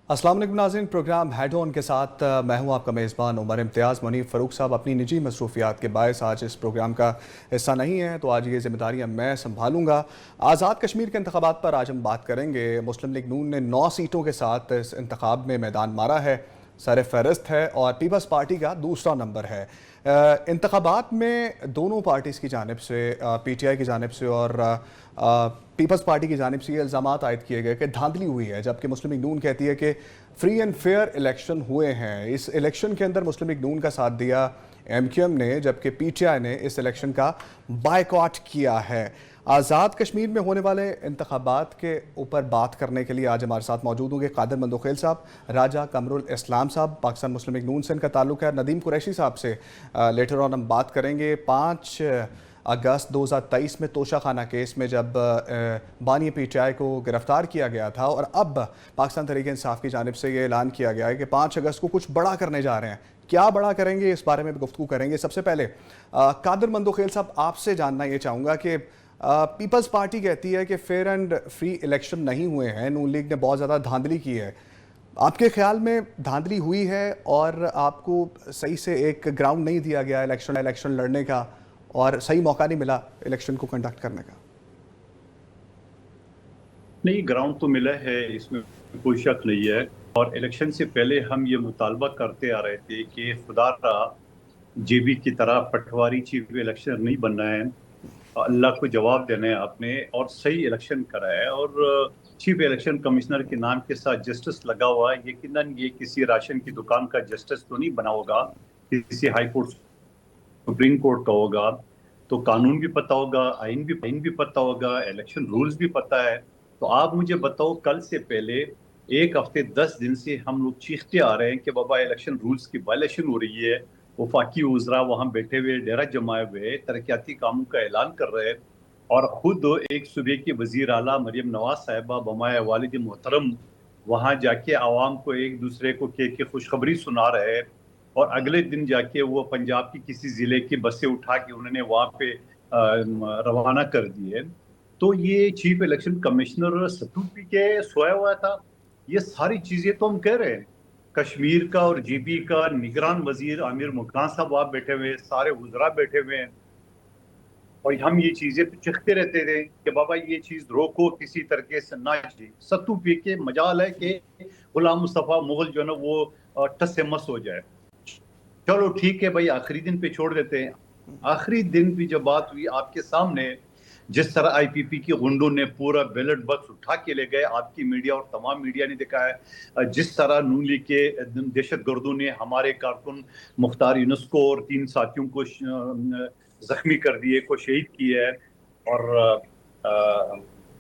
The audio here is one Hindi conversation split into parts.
अस्सलाम वालेकुम नाज़रीन, प्रोग्राम हेड ऑन के साथ मैं हूं आपका मेज़बान उमर इम्तियाज़। मुनीफ फ़रूक साहब अपनी निजी मसरूफियात के बायस आज इस प्रोग्राम का हिस्सा नहीं है, तो आज ये जिम्मेदारियां मैं संभालूंगा। आज़ाद कश्मीर के इंतखाबात पर आज हम बात करेंगे। मुस्लिम लीग नून ने 9 सीटों के साथ इस इंतखाब में मैदान मारा है, सर फहरिस्त है और पीपल्स पार्टी का दूसरा नंबर है। इंतखाबात में दोनों पार्टीज़ की जानिब से, PTI की जानिब से और पीपल्स पार्टी की जानिब से ये इल्ज़ाम आयद किए गए कि धांधली हुई है, जबकि मुस्लिम लीग नून कहती है कि फ्री एंड फेयर इलेक्शन हुए हैं। इस इलेक्शन के अंदर मुस्लिम लीग नून का साथ दिया MQM ने, जबकि PTI ने इस इलेक्शन का बायकॉट किया है। आज़ाद कश्मीर में होने वाले इंतखाबात के ऊपर बात करने के लिए आज हमारे साथ मौजूद होंगे कादिर मंदोखेल साहब, राजा कमरुल इस्लाम साहब, पाकिस्तान मुस्लिम लीग नून से इनका ताल्लुक है, नदीम कुरैशी साहब से लेटर ऑन हम बात करेंगे। 5 अगस्त 2023 में तोशा खाना केस में जब बानी PTI को गिरफ्तार किया गया था और अब पाकिस्तान तहरीक इंसाफ की जानिब से ये ऐलान किया गया है कि 5 अगस्त को कुछ बड़ा करने जा रहे हैं। क्या बड़ा करेंगे, इस बारे में भी गुफ्तगू करेंगे। सबसे पहले कादिर मंदोखेल साहब, आपसे जानना ये चाहूँगा कि पीपल्स पार्टी कहती है कि फेयर एंड फ्री इलेक्शन नहीं हुए हैं, नून लीग ने बहुत ज़्यादा धांधली की है। आपके ख्याल में धांधली हुई है और आपको सही से एक ग्राउंड नहीं दिया गया इलेक्शन लड़ने का और सही मौका नहीं मिला इलेक्शन को कंडक्ट करने का? नहीं, ग्राउंड तो मिला है, इसमें कोई शक नहीं है। और इलेक्शन से पहले हम ये मुतालबा करते आ रहे थे कि खुदा रहा JB की तरह पटवारी चीफ इलेक्शन नहीं बनना है। अल्लाह को जवाब देना है आपने, और सही इलेक्शन करा है। और चीफ इलेक्शन कमिश्नर के नाम के साथ जस्टिस लगा हुआ है। यकीनन ये किसी राशन की दुकान का जस्टिस तो नहीं बना होगा, किसी हाई कोर्ट सुप्रीम कोर्ट का होगा। तो कानून भी पता होगा, आइन भी पता होगा, इलेक्शन रूल्स भी पता है। तो आप मुझे बताओ, कल से पहले 1 हफ्ते 10 दिन से हम लोग चीखते आ रहे हैं कि बाबा इलेक्शन रूल्स की वायलेशन हो रही है। वफाकी वज़रा वहां बैठे हुए डेरा जमाए हुए तरक्याती कामों का ऐलान कर रहे हैं, और खुद एक सूबे की वजीर आला मरियम नवाज साहिबा बमाए वालिद मोहतरम वहां जाके आवाम को एक दूसरे को के खुशखबरी सुना रहे हैं। और अगले दिन जाके वो पंजाब की किसी जिले की बसें उठा के उन्होंने वहां पे रवाना कर दिए। तो ये चीफ इलेक्शन कमिश्नर सत्तू पी के सोया हुआ था। ये सारी चीजें तो हम कह रहे हैं। कश्मीर का और GB का निगरान वजीर आमिर मुल्तान साहब वहां बैठे हुए हैं, सारे वज़रा बैठे हुए हैं, और हम ये चीजें तो चिखते रहते थे कि बाबा ये चीज रोको, किसी तरीके से ना जी। सत्तू पी के मजाल है कि गुलाम मुस्तफा मुगल जो है ना वो टस से मस हो जाए। चलो ठीक है भाई, आखिरी दिन पे छोड़ देते हैं। आखिरी दिन भी जब बात हुई आपके सामने, जिस तरह IPP के गुंडों ने पूरा बैलेट बॉक्स उठा के ले गए, आपकी मीडिया और तमाम मीडिया ने दिखाया है। जिस तरह नून लीग के दहशत गर्दों ने हमारे कारकुन मुख्तार यूनुस को और 3 साथियों को जख्मी कर दिए, को शहीद किया है। और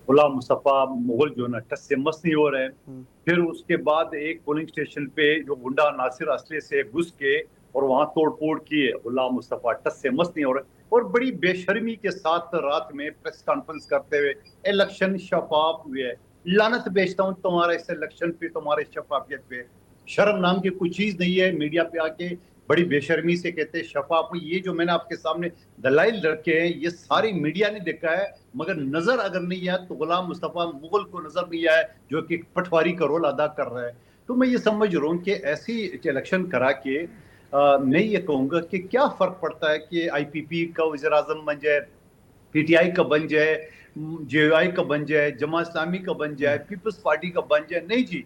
गुलाम मुस्तफा मुगल जो ना टस से मस नहीं हो रहे हैं। फिर उसके बाद एक पोलिंग स्टेशन पे जो गुंडा नासिर असले से घुस के और वहां तोड़ फोड़ किए, गुलाम मुस्तफा टस से मस नहीं हो रहे। और बड़ी बेशर्मी के साथ रात में प्रेस कॉन्फ्रेंस करते हुए इलेक्शन शफाफ हुए। लानत बेचता हूं तुम्हारे इस इलेक्शन पे, तुम्हारे शफाफियत पे। शर्म नाम की कोई चीज नहीं है। मीडिया पे आके बड़ी बेशर्मी से कहते हैं शफाफ। ये जो मैंने आपके सामने दलाइल रखे हैं, ये सारी मीडिया ने देखा है, मगर नजर अगर नहीं आया तो गुलाम मुस्तफा मुगल को नजर नहीं आया, जो कि पटवारी का रोल अदा कर रहा है। तो मैं ये समझ रहा हूँ कि ऐसी इलेक्शन करा के मैं ये कहूंगा कि क्या फर्क पड़ता है कि IPP का वज़ीर आज़म बन जाए, PTI का बन जाए, JOI का बन जाए, जमा इस्लामी का बन जाए, पीपल्स पार्टी का बन जाए। नहीं जी,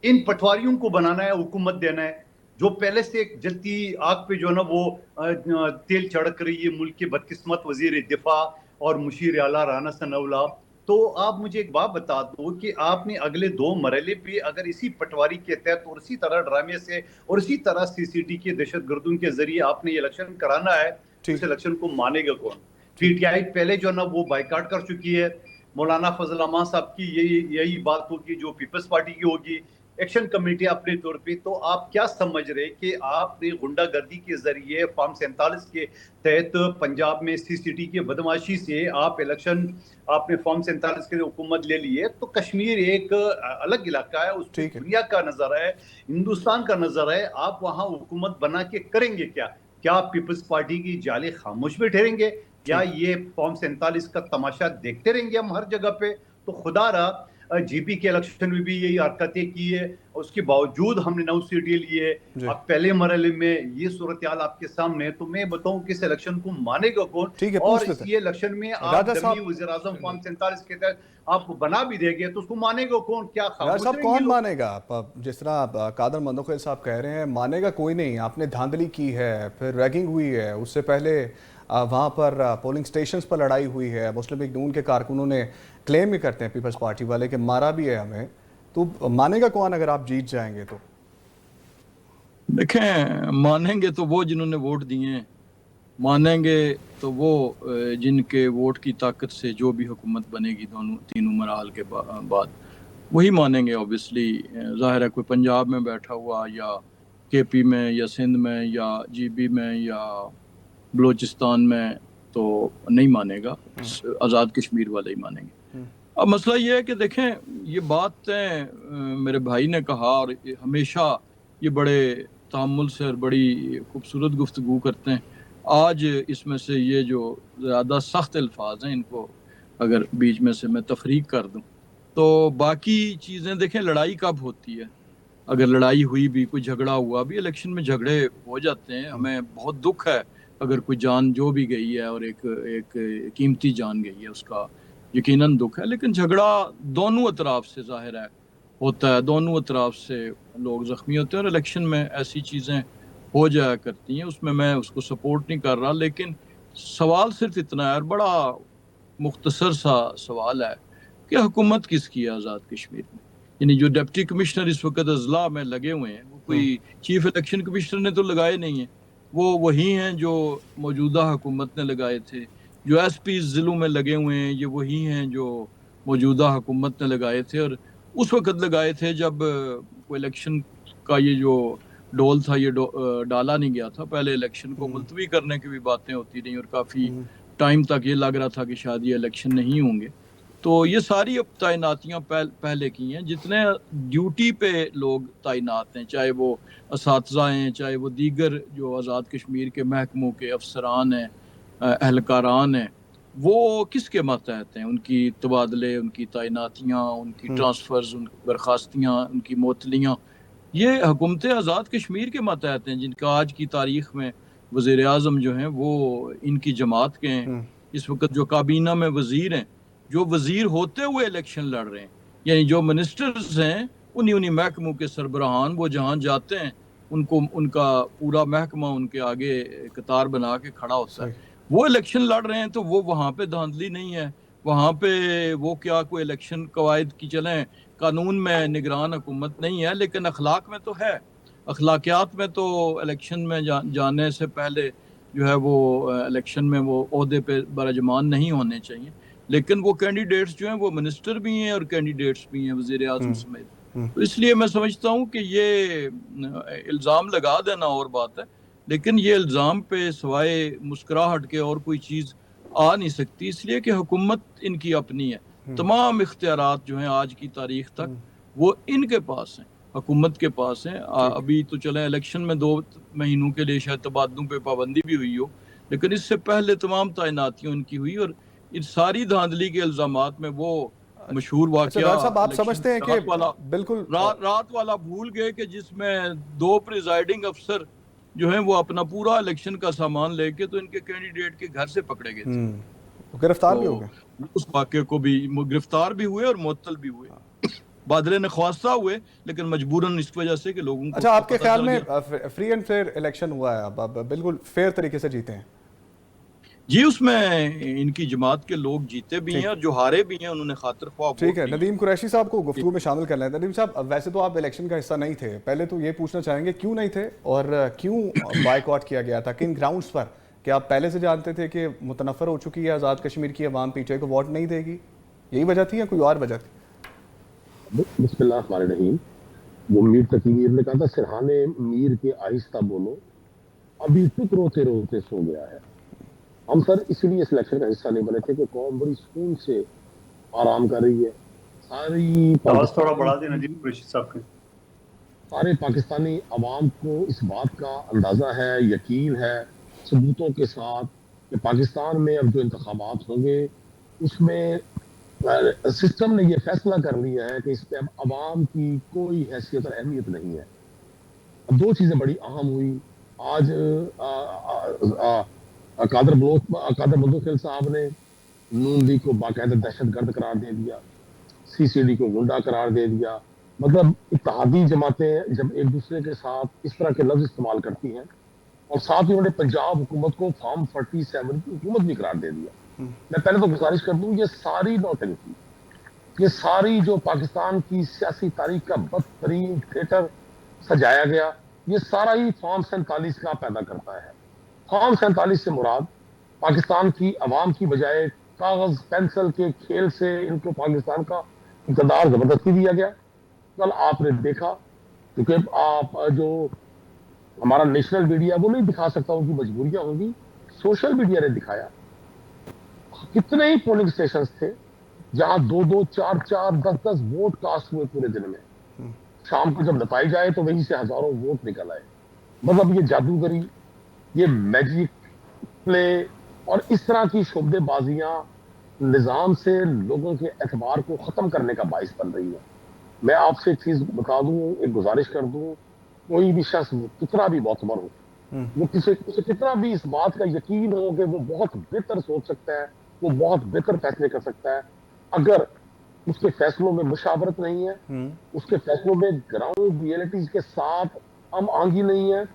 इन पटवारियों को बनाना है, हुकूमत देना है। जो पहले से एक जलती आग पे जो ना वो तेल चढ़क रही है मुल्क के बदकिस्मत वजीर दिफा और मुशीर आला राना सनाउल्लाह। तो आप मुझे एक बात बता दो कि आपने अगले 2 मरहले पे अगर इसी पटवारी के तहत और इसी तरह ड्रामे से और इसी तरह CCT के दहशत गर्दों के जरिए आपने इलेक्शन कराना है, तो इस ठीक इलेक्शन को मानेगा कौन? ठीक। PTI पहले जो ना वो बाइकाट कर चुकी है। मौलाना फजल अमान साहब की यही यही बात होगी जो पीपल्स पार्टी की होगी, एक्शन कमेटी अपने तौर पे। तो आप क्या समझ रहे कि आपने गुंडागर्दी के जरिए फॉर्म 47 के तहत पंजाब में CCT की बदमाशी से आप इलेक्शन, आपने फॉर्म 47 के हुकूमत ले ली है। तो कश्मीर एक अलग इलाका है, उस पर ठीक है। दुनिया का नजर है, हिंदुस्तान का नजर है। आप वहां हुकूमत बना के करेंगे क्या? क्या पीपल्स पार्टी की जाले खामोश में ठहरेंगे, या ठीक। ये फॉर्म 47 का तमाशा देखते रहेंगे हम हर जगह पे? तो खुदा रहा जीपी के इलेक्शन में भी यही हरकतें की है, उसके बावजूद हमने 9 सीटें ली है। जी। अब पहले मरहले में ये सूरत हाल आपके सामने है, तो मैं बताऊं कि इस इलेक्शन को मानेगा कौन? ठीक है, और पूछ इस लेते ये इलेक्शन में हैं आप राजा डमी साहब। वज़ीर आज़म फॉर्म 47 के तहत आप बना भी देंगे तो उसको मानेगा कौन? क्या राजा खामोश साहब रहेंगे कौन लोग? मानेगा? आप जिस तरह आप कादर मंदोखिल साहब कह रहे हैं, मानेगा कोई नहीं। आपने धांधली की है, फिर रैगिंग हुई है, उससे पहले वहाँ पर पोलिंग स्टेशंस पर लड़ाई हुई है। मुस्लिम लीग नून के कारकुनों ने क्लेम भी करते हैं पीपल्स पार्टी वाले कि मारा भी है हमें। तो मानेगा कौन अगर आप जीत जाएंगे तो? देखें, मानेंगे तो वो जिन्होंने वोट दिए हैं, मानेंगे तो वो जिनके वोट की ताकत से जो भी हुकूमत बनेगी दोनों तीनों मराहल के बाद वही मानेंगे। ऑब्वियसली जाहिर है कोई पंजाब में बैठा हुआ या केपी में या सिंध में या जीबी में या बलूचिस्तान में तो नहीं मानेगा, आज़ाद कश्मीर वाले ही मानेंगे। अब मसला ये है कि देखें, ये बात मेरे भाई ने कहा और हमेशा ये बड़े तामुल से और बड़ी खूबसूरत गुफ्तगू करते हैं। आज इसमें से ये जो ज़्यादा सख्त अल्फाज हैं, इनको अगर बीच में से मैं तफरीक कर दूं तो बाकी चीज़ें देखें, लड़ाई कब होती है? अगर लड़ाई हुई भी, कोई झगड़ा हुआ भी, इलेक्शन में झगड़े हो जाते हैं। हमें बहुत दुख है अगर कोई जान जो भी गई है और एक एक कीमती जान गई है, उसका यकीनन दुख है। लेकिन झगड़ा दोनों अतराफ से जाहिर है होता है, दोनों अतराफ से लोग ज़ख्मी होते हैं और इलेक्शन में ऐसी चीज़ें हो जाया करती हैं। उसमें मैं उसको सपोर्ट नहीं कर रहा, लेकिन सवाल सिर्फ इतना है और बड़ा मुख्तसर सा सवाल है कि हुकूमत किसकी है आज़ाद कश्मीर में? यानी जो डिप्टी कमिश्नर इस वक्त अजला में लगे हुए हैं, वो कोई चीफ इलेक्शन कमिश्नर ने तो लगाए नहीं है, वो वही हैं जो मौजूदा हुकूमत ने लगाए थे। जो एसपी ज़िलों में लगे हुए हैं, ये वही हैं जो मौजूदा हुकूमत ने लगाए थे और उस वक्त लगाए थे जब कोई इलेक्शन का ये जो डोल था ये डाला नहीं गया था। पहले इलेक्शन को मुलतवी करने की भी बातें होती रही और काफ़ी टाइम तक ये लग रहा था कि शायद ये इलेक्शन नहीं होंगे। तो ये सारी अब तैनातियाँ पहले की हैं। जितने ड्यूटी पे लोग तैनात हैं, चाहे वो असातिज़ा हैं, चाहे वो दीगर जो आज़ाद कश्मीर के महकमों के अफसरान हैं, एहलकारान हैं, वो किसके मातहत हैं? उनकी तबादले, उनकी तैनातियाँ, उनकी ट्रांसफ़र्स, उनकी बर्खास्तियाँ, उनकी मुअत्तलियाँ, ये हुकूमत आज़ाद कश्मीर के मातहत हैं, जिनका आज की तारीख़ में वज़ीर आज़म जो हैं वो इनकी जमात के हैं। इस वक्त जो काबीना में वज़ीर हैं, जो वज़ीर होते हुए इलेक्शन लड़ रहे हैं, यानी जो मिनिस्टर्स हैं, उन्हीं महकमों के सरबराहान वो जहाँ जाते हैं उनको उनका पूरा महकमा उनके आगे कतार बना के खड़ा होता है। वो इलेक्शन लड़ रहे हैं तो वो वहाँ पे धांधली नहीं है, वहाँ पे वो क्या कोई इलेक्शन कवायद की चलें, कानून में निगरान हुकूमत नहीं है, लेकिन अखलाक में तो है। अखलाकियात में तो इलेक्शन में जाने से पहले जो है वो इलेक्शन में वो ओहदे पे बरजमान नहीं होने चाहिए। लेकिन वो कैंडिडेट्स जो हैं वो मिनिस्टर भी हैं और कैंडिडेट्स भी हैं वज़ीर आज़म समेत। तो इसलिए मैं समझता हूँ कि ये इल्ज़ाम लगा देना और बात है, लेकिन ये इल्ज़ाम पे सिवाय मुस्कुराहट के और कोई चीज़ आ नहीं सकती, इसलिए कि हुकूमत इनकी अपनी है। तमाम इख्तियारात जो हैं आज की तारीख तक वो इनके पास हैं, हुकूमत के पास हैं। अभी तो चले इलेक्शन में 2 महीनों के लिए शायद तबादलों पे पाबंदी भी हुई हो, लेकिन इससे पहले तमाम तैनातियाँ उनकी हुई और इन सारी धांधली के इल्ज़ामात में वो मशहूर अच्छा वाकया राज साहब, आप इलेक्शन समझते हैं कि रात वाला बिल्कुल रात वाला भूल गए कि जिसमें 2 प्रिजाइडिंग अफसर जो हैं वो अपना पूरा इलेक्शन का सामान लेके तो इनके कैंडिडेट के घर से पकड़े गए थे। गिरफ्तार भी हो तो गए। उस वाक़े को भी गिरफ्तार भी हुए और मुअत्तल भी हुए। बादले ने ख्वास्ता हुए, लेकिन मजबूरन इस वजह से कि लोगों को अच्छा, उसका आपके पता ख्याल चल में गया। फ्री एंड फेयर इलेक्शन हुआ है? अब बिल्कुल फेयर तरीके से जीते हैं? जी, उसमें इनकी जमात के लोग जीते भी हैं ठीक और जो हारे भी हैं उन्होंने खातिर ख्वाह ठीक वोट है, दिए। नदीम कुरैशी साहब को गुफ्तगू में शामिल कर लें। नदीम साहब, वैसे तो आप इलेक्शन का हिस्सा नहीं थे, पहले तो ये पूछना चाहेंगे क्यों नहीं थे और क्यों बायकॉट किया गया था, किन ग्राउंड्स पर? क्या आप पहले से जानते थे कि मुतनफ़र हो चुकी है आज़ाद कश्मीर की अवाम, पीटीआई को वोट नहीं देगी? यही वजह थी या कोई और वजह थी? बिस्मिल्लाहिर्रहमानिर्रहीम। वो मीर तकीर ने कहा था, सिरहाने मीर के आहिस्ता बोलो, अभी तक रोते रोते सो गया है। हम सर इसलिए इस इलेक्शन का हिस्सा नहीं बने थे कि कौम बड़ी सुकून से आराम कर रही है। सारी आवाज थोड़ा बढ़ा दें पाकिस्तानी नजीब कुरैशी साहब के। सारे पाकिस्तानी अवाम को इस बात का अंदाजा है, यकीन है सबूतों के साथ कि पाकिस्तान में अब जो इंतखाबात होंगे उसमें सिस्टम ने ये फैसला कर लिया है कि इस पे अब अवाम की कोई हैसियत और अहमियत नहीं है। अब दो चीजें बड़ी अहम हुई आज। कादर बंदूखेल साहब ने नून लीग को बाकायदा दहशतगर्द करार दे दिया, सीसीडी को गुंडा करार दे दिया। मतलब इत्तेहादी जमातें जब एक दूसरे के साथ इस तरह के लफ्ज इस्तेमाल करती हैं, और साथ ही उन्होंने पंजाब हुकूमत को फॉर्म 47 की हुकूमत भी करार दे दिया। मैं पहले तो गुजारिश कर दूं, ये सारी नौटंकी, ये सारी जो पाकिस्तान की सियासी तारीख का बदतरीन थिएटर सजाया गया, ये सारा ही फॉर्म 47 का पैदा करता है। फॉर्म 47 से मुराद पाकिस्तान की अवाम की बजाय कागज पेंसिल के खेल से इनको पाकिस्तान का इक़्तिदार जबरदस्ती दिया गया। कल आपने देखा, क्योंकि आप जो हमारा नेशनल मीडिया वो नहीं दिखा सकता, उनकी मजबूरियां होंगी, सोशल मीडिया ने दिखाया कितने ही पोलिंग स्टेशन थे जहां 2-2, 4-4, 10-10 वोट कास्ट हुए पूरे दिन में। शाम को जब नताइज आए तो वहीं से हजारों वोट निकल आए। मतलब ये जादूगरी, ये मैजिक प्ले और इस तरह की शोबेबाजियां निजाम से लोगों के एतबार को खत्म करने का बाइस बन रही है। मैं आपसे एक चीज बता दूं, एक गुजारिश कर दूं, कोई भी शख्स कितना भी मोतबर हो, वो किसी कितना भी इस बात का यकीन हो कि वो बहुत बेहतर सोच सकता है, वो बहुत बेहतर फैसले कर सकता है, अगर उसके फैसलों में मुशावरत नहीं है, उसके फैसलों में ग्राउंड रियलिटीज के साथ हम आंगी नहीं है,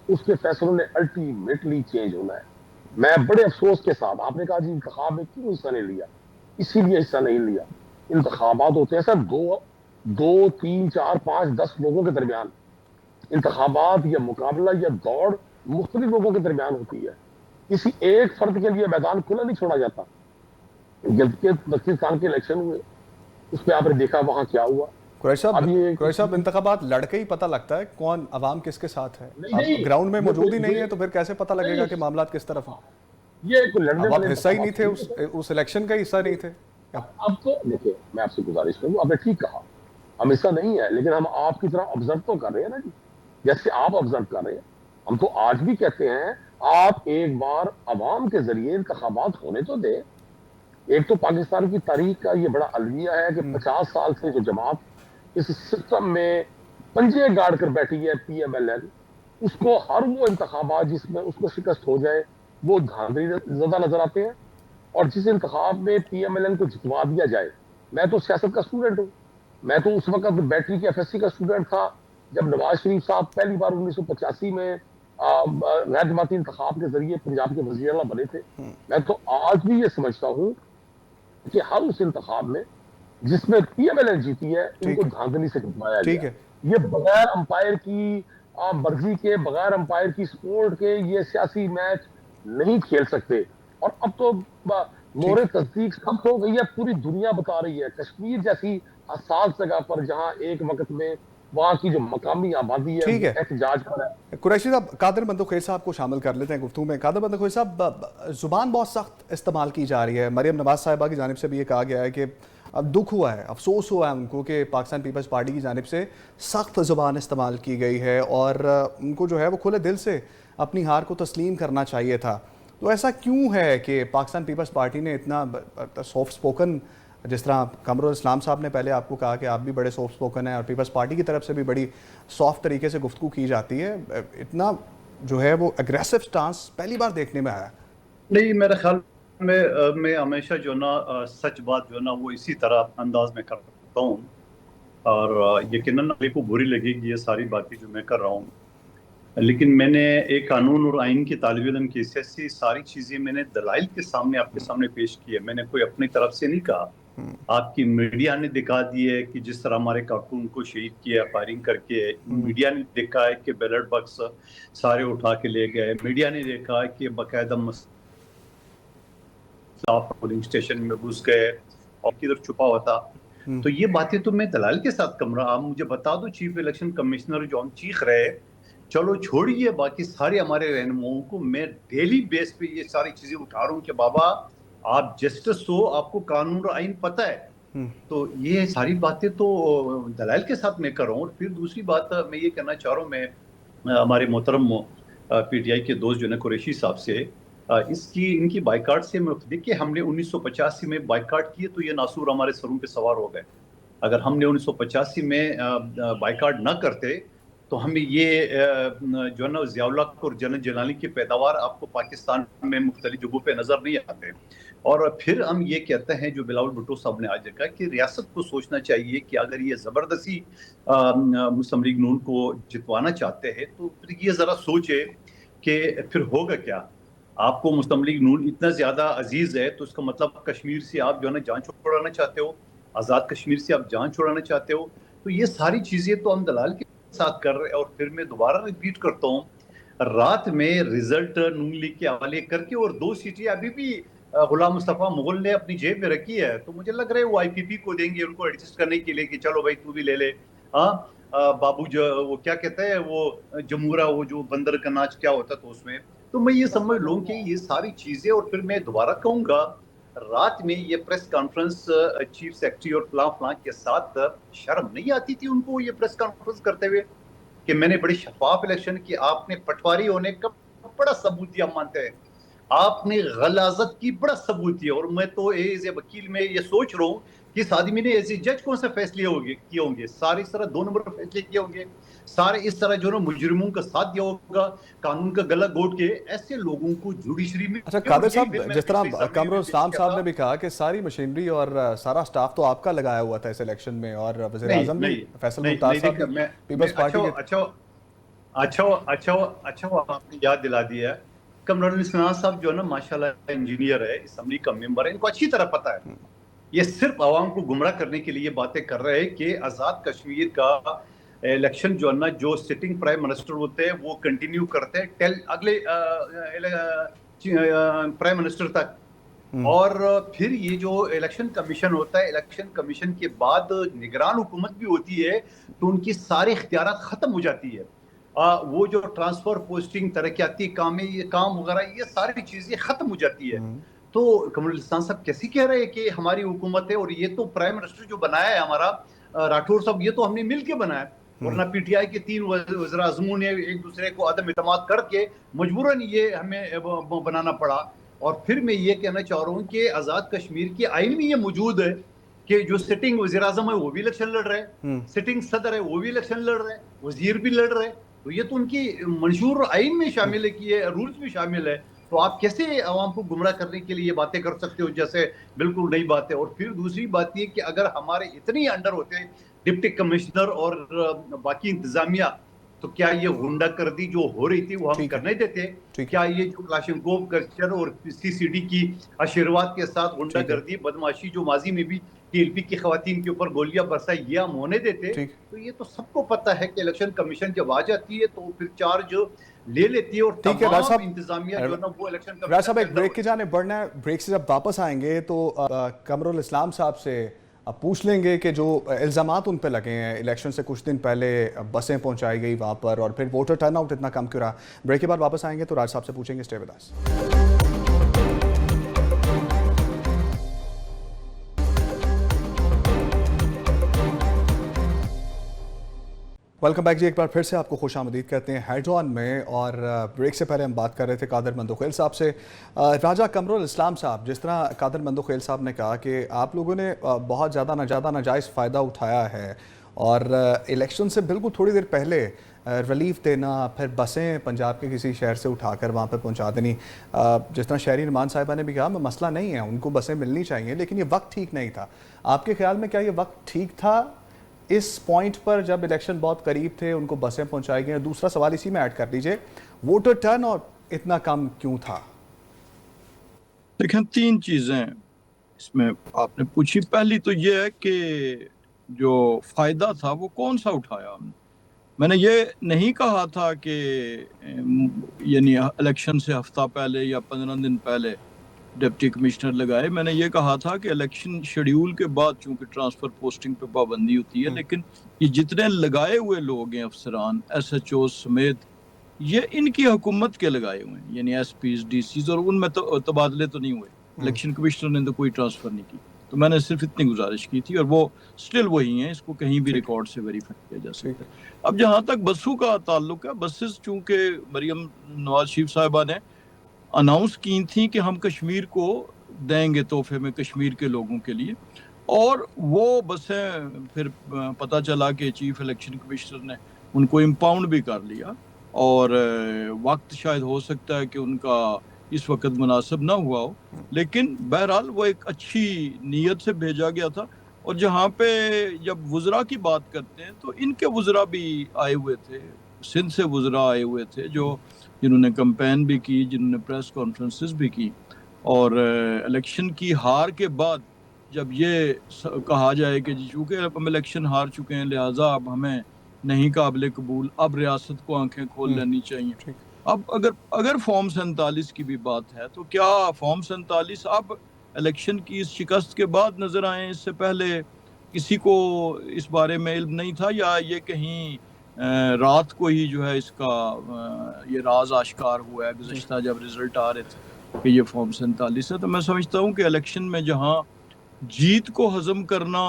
उसके फैसलों ने अल्टीमेटली चेंज होना है। मैं बड़े अफसोस के साथ, आपने कहा जी इंतखाब में क्यों हिस्सा नहीं लिया, इसीलिए हिस्सा नहीं लिया। इंतखाबात होते हैं सर, 2, 3, 4, 5, 10 लोगों के दरमियान इंतखाबात या मुकाबला या दौड़ मुख्तलिफ लोगों के दरमियान होती है। किसी एक फर्द के लिए मैदान खुला नहीं छोड़ा जाता। जब के पाकिस्तान के इलेक्शन हुए, उस पर आपने देखा वहां क्या हुआ। कुरैशी साहब, इंतखाबात लड़के ही पता लगता है कौन अवाम किसके साथ है। अब ग्राउंड में मौजूद ही नहीं है तो फिर कैसे पता लगेगा कि मामला किस तरफ है। ये लड़ने अब आप हिस्सा ही नहीं थे, उस इलेक्शन का हिस्सा नहीं थे। अब तो देखिए, मैं आपसे गुजारिश करूं, आपने ठीक कहा, हम हिस्सा नहीं है, लेकिन हम आपकी तरह ऑब्जर्व तो कर रहे हैं ना जी, जैसे आप ऑब्जर्व कर रहे हैं। हम तो आज भी कहते हैं आप एक बार अवाम के जरिए इंतखाबात होने तो दे। एक तो पाकिस्तान की तारीख का ये बड़ा अलविया है कि 50 साल से जो जमात इस सिस्टम में पंजे गाड़ कर बैठी है, PMLN, उसको हर वो इंतखाबात जिसमें उसको शिकस्त हो जाए वो धांधली ज्यादा नजर आते हैं। और जिस इंतखाब में PMLN को जितवा दिया जाए, मैं तो सियासत का स्टूडेंट हूँ, मैं तो उस वक्त बैटरी की FSC का स्टूडेंट था जब नवाज शरीफ साहब पहली बार 1985 में गैर जमाती इंतखाब के जरिए पंजाब के वज़ीर आला बने थे। मैं तो आज भी ये समझता हूँ कि हर उस इंतखाब में जिसमें PMLN जीती है, इनको धांधली से जितवाया गया। ये बगैर अंपायर की मर्जी के, बगैर अंपायर की सपोर्ट के ये सियासी मैच नहीं खेल सकते। और अब तो मोहरे तस्दीक सब हो गई है, पूरी दुनिया बता रही है। कश्मीर जैसी हसास जगह पर जहां एक वक्त में वहां की जो मकामी आबादी है एहतजाज पर है। कुरैशी साहब, कादर बंदूखेल साहब को शामिल कर लेते हैं गुफ्तगू में। कादर बंदूखेल साहब, जुबान बहुत सख्त इस्तेमाल की जा रही है। मरियम नवाज साहिबा की जानिब से भी ये कहा गया है कि अब दुख हुआ है, अफसोस हुआ है उनको कि पाकिस्तान पीपल्स पार्टी की जानिब से सख्त ज़ुबान इस्तेमाल की गई है और उनको जो है वो खुले दिल से अपनी हार को तस्लीम करना चाहिए था। तो ऐसा क्यों है कि पाकिस्तान पीपल्स पार्टी ने इतना सॉफ्ट स्पोकन, जिस तरह कमरुल इस्लाम साहब ने पहले आपको कहा कि आप भी बड़े सॉफ्ट स्पोकन हैं और पीपल्स पार्टी की तरफ से भी बड़ी सॉफ्ट तरीके से गुफ्तगू की जाती है, इतना जो है वो एग्रेसिव स्टांस पहली बार देखने में आया? नहीं, मेरे ख्याल में मैं हमेशा जो ना सच बात जो ना वो इसी तरह अंदाज में करता हूँ और यकीनन मेरे को बुरी लगेगी ये सारी बातें जो मैं कर रहा हूँ, लेकिन मैंने एक कानून और आइन की तालिब इल्म की हैसियत से सारी चीज़ें मैंने दलाइल के सामने आपके सामने पेश की है। मैंने कोई अपनी तरफ से नहीं कहा। आपकी मीडिया ने दिखा दी है कि जिस तरह हमारे कारकुन को शहीद किया फायरिंग करके, मीडिया ने देखा है कि बैलेट बॉक्स सारे उठा के ले गए, मीडिया ने देखा है कि बाकायदा पोलिंग स्टेशन में घुस गए और किधर छुपा हुआ था। तो ये बातें तो मैं दलाल के साथ कम रहा। आप मुझे बता दो, चीफ इलेक्शन कमिश्नर जो हम चीख रहे, चलो छोड़िए बाकी सारे हमारे रहनुमाओं को, मैं डेली बेस पे ये सारी चीजें उठा रहा हूँ कि बाबा आप जस्टिस हो, आपको कानून और आइन पता है। तो ये सारी बातें तो दलाल के साथ मैं कर रहा हूँ। और फिर दूसरी बात मैं ये कहना चाह रहा हूँ, मैं हमारे मोहतरम PTI के दोस्त जो है कुरैशी साहब से, इसकी इनकी बाइकाट से मैं देखिए, हमने 1985 में बाइकाट किए तो ये नासूर हमारे सरों पे सवार हो गए। अगर हमने 1985 में बाइकाट ना करते तो हमें ये जो है ना ज़ियाउल हक और जनरल जलाली की पैदावार आपको पाकिस्तान में मुख्तलिफ जगहों पे नजर नहीं आते। और फिर हम ये कहते हैं, जो बिलावल भुट्टो साहब ने आज कहा, कि रियासत को सोचना चाहिए कि अगर ये ज़बरदस्ती मुस्लिम लीग नून को जितवाना चाहते हैं तो फिर ये ज़रा सोचे कि फिर होगा क्या। आपको मुस्लिम लीग नून इतना ज़्यादा अजीज है तो इसका मतलब कश्मीर से आप जो है ना जान छुड़ाना चाहते हो, आज़ाद कश्मीर से आप जान छुड़ाना चाहते हो। तो ये सारी चीज़ें तो हम दलाल के साथ कर रहे हैं। और फिर मैं दोबारा रिपीट करता हूँ, रात में रिजल्ट नून लीग के हवाले करके और 2 सीटें अभी भी गुलाम मुस्तफ़ा मुगल ने अपनी जेब में रखी है, तो मुझे लग रहा है वो आईपीपी को देंगे उनको एडजस्ट करने के लिए कि चलो भाई तू भी ले ले। हाँ, बाबू जो वो क्या कहते हैं, वो जमूरा, वो जो बंदर का नाच क्या होता था उसमें। तो मैं ये समझ लूँ कि ये सारी चीजें, और फिर मैं दोबारा कहूंगा, रात में ये प्रेस कॉन्फ्रेंस चीफ सेक्रेटरी और फलां फलां के साथ शर्म नहीं आती थी उनको ये प्रेस कॉन्फ्रेंस करते हुए कि मैंने बड़ी शफाफ इलेक्शन की, आपने पटवारी होने का बड़ा सबूत दिया मानते हैं, आपने गलाजत की बड़ा सबूत दिया। और मैं तो एज ए वकील में ये सोच रहा हूँ कि इस आदमी ने एज ए जज कौन से फैसले किए होंगे, सारे इस तरह 2 नंबर फैसले किए होंगे, सारे इस तरह जो ना मुजरिमों का साथ दिया होगा, कानून का गला घोट के। ऐसे लोगों को जुडिशरी में। अच्छा कादिर साहब, जिस तरह कमरुल इस्लाम साहब ने भी कहा कि सारी मशीनरी और सारा स्टाफ तो आपका लगाया हुआ था इस इलेक्शन में, और वज़ीर आज़म भी फैसल मुमताज साहब पीपल्स पार्टी के। अच्छा आपने याद दिला दिया है। कमरुल इस्लाम साहब जो है ना माशाल्लाह इंजीनियर है, असम्बली का मेंबर है, इनको अच्छी तरह पता है ये सिर्फ आवाम को गुमराह करने के लिए बातें कर रहे हैं कि आज़ाद कश्मीर का इलेक्शन जो है ना, जो सिटिंग प्राइम मिनिस्टर होते हैं वो कंटिन्यू करते हैं टेल अगले प्राइम मिनिस्टर तक। और फिर ये जो इलेक्शन कमीशन होता है, इलेक्शन कमीशन के बाद निगरान हुकूमत भी होती है, तो उनकी सारे इख्तियारात खत्म हो जाती है। वो जो ट्रांसफर पोस्टिंग तरक्याती काम वगैरह ये सारी चीजें खत्म हो जाती है। तो कमरुल इस्लाम साहब कैसे कह रहे हैं कि हमारी हुकूमत है, और ये तो प्राइम मिनिस्टर जो बनाया है हमारा राठौर साहब, ये तो हमने मिलके बनाया, वरना पीटीआई के 3 वज़ीर आज़मों ने एक दूसरे को अदम इत्मीनाद करके मजबूरन ये हमें बनाना पड़ा। और फिर मैं ये कहना चाह रहा हूँ कि आज़ाद कश्मीर के आइन में ये मौजूद है कि जो सिटिंग वज़ीर आज़म है वो भी इलेक्शन लड़ रहे हैं, सिटिंग सदर है वो भी इलेक्शन लड़ रहे हैं, वजीर भी लड़ रहे हैं। तो ये तो उनकी मंशूर आइन में शामिल है कि ये रूल्स में शामिल है। तो आप कैसे आवाम को गुमराह करने के लिए ये बातें कर सकते हो जैसे बिल्कुल नई बात है। और फिर दूसरी बात ये कि अगर हमारे इतने अंडर होते डिप्टी कमिश्नर और बाकी इंतजामिया, तो क्या ये गुंडागर्दी जो हो रही थी वो हम करने देते? क्या ये जो क्लाशनकोव कल्चर और सीसीडी की आशीर्वाद के साथ गुंडागर्दी बदमाशी जो माजी में भी टीएलपी की खवातीन के ऊपर गोलियां बरसाई, ये हम होने देते? तो ये तो सबको पता है कि इलेक्शन कमीशन जब आ जाती है तो फिर चार्ज ले लेती है और तमाम इंतजामिया जो ना वो इलेक्शन कमीशन। साहब एक ब्रेक की जाने बढ़ना है, ब्रेक से जब वापस आएंगे तो कमरुल इस्लाम साहब से अब पूछ लेंगे कि जो इल्ज़ामात उन पे लगे हैं, इलेक्शन से कुछ दिन पहले बसें पहुंचाई गई वहाँ पर और फिर वोटर टर्नआउट इतना कम क्यों रहा। ब्रेक के बाद वापस आएंगे तो राज साहब से पूछेंगे। Stay with us. Welcome back ji, एक बार फिर से आपको खुशामदीद कहते हैं हेड ऑन में। और ब्रेक से पहले हम बात कर रहे थे कादिर मंदोखेल साहब से। राजा कमरुल इस्लाम साहब, जिस तरह कादिर मंदोखेल साहब ने कहा कि आप लोगों ने बहुत ज़्यादा नाजायज़ फ़ायदा उठाया है और इलेक्शन से बिल्कुल थोड़ी देर पहले रिलीफ देना, फिर बसें पंजाब के किसी शहर से उठाकर वहाँ पर पहुँचा देनी। जिस तरह शहरी नुमान साहिबा ने भी कहा, मसला नहीं है, उनको बसें मिलनी चाहिए, लेकिन ये वक्त ठीक नहीं था। आपके ख्याल में क्या ये वक्त ठीक था इस पॉइंट पर जब इलेक्शन बहुत करीब थे, उनको बसें पहुंचाई गई? दूसरा सवाल इसी में ऐड कर दीजिए, वोटर टर्न और इतना कम क्यों था? देखें, 3 चीजें इसमें आपने पूछी। पहली तो ये है कि जो फायदा था वो कौन सा उठाया हमने। मैंने ये नहीं कहा था कि यानी इलेक्शन से हफ्ता पहले या 15 दिन पहले डिप्टी कमिश्नर लगाए। मैंने ये कहा था कि इलेक्शन शेड्यूल के बाद चूंकि ट्रांसफर पोस्टिंग पे पाबंदी होती है, लेकिन ये जितने लगाए हुए लोग हैं अफसरान SHO समेत, ये इनकी हुकूमत के लगाए हुए हैं, यानी SPs DCs, और उनमें तो तबादले तो नहीं हुए। इलेक्शन कमिश्नर ने तो कोई ट्रांसफर नहीं की। तो मैंने सिर्फ इतनी गुजारिश की थी और वो स्टिल वही हैं, इसको कहीं भी रिकॉर्ड से वेरीफाई किया जा सकता है। अब जहाँ तक बसों का ताल्लुक है, बसेस चूंकि मरियम नवाज शरीफ साहिबा ने अनाउंस की थी कि हम कश्मीर को देंगे तोहफे में कश्मीर के लोगों के लिए, और वो बसें फिर पता चला कि चीफ इलेक्शन कमिश्नर ने उनको इम्पाउंड भी कर लिया, और वक्त शायद हो सकता है कि उनका इस वक्त मुनासिब ना हुआ हो, लेकिन बहरहाल वो एक अच्छी नीयत से भेजा गया था। और जहाँ पे जब वुज़रा की बात करते हैं तो इनके वुज़रा भी आए हुए थे, सिंध से वुज़रा आए हुए थे, जो जिन्होंने कैंपेन भी की, जिन्होंने प्रेस कॉन्फ्रेंसेस भी की, और इलेक्शन की हार के बाद जब ये कहा जाए कि जी चूँकि हम इलेक्शन हार चुके हैं लिहाजा अब हमें नहीं काबिल कबूल, अब रियासत को आंखें खोल लेनी चाहिए। ठीक। अब अगर अगर फॉर्म 47 की भी बात है तो क्या फॉर्म 47 अब इलेक्शन की इस शिकस्त के बाद नजर आए? इससे पहले किसी को इस बारे में इल्म नहीं था, या ये कहीं रात को ही जो है इसका ये राज आश्कार हुआ है गुज़श्ता जब रिजल्ट आ रहे थे कि ये फॉर्म 47 है? तो मैं समझता हूँ कि इलेक्शन में जहाँ जीत को हजम करना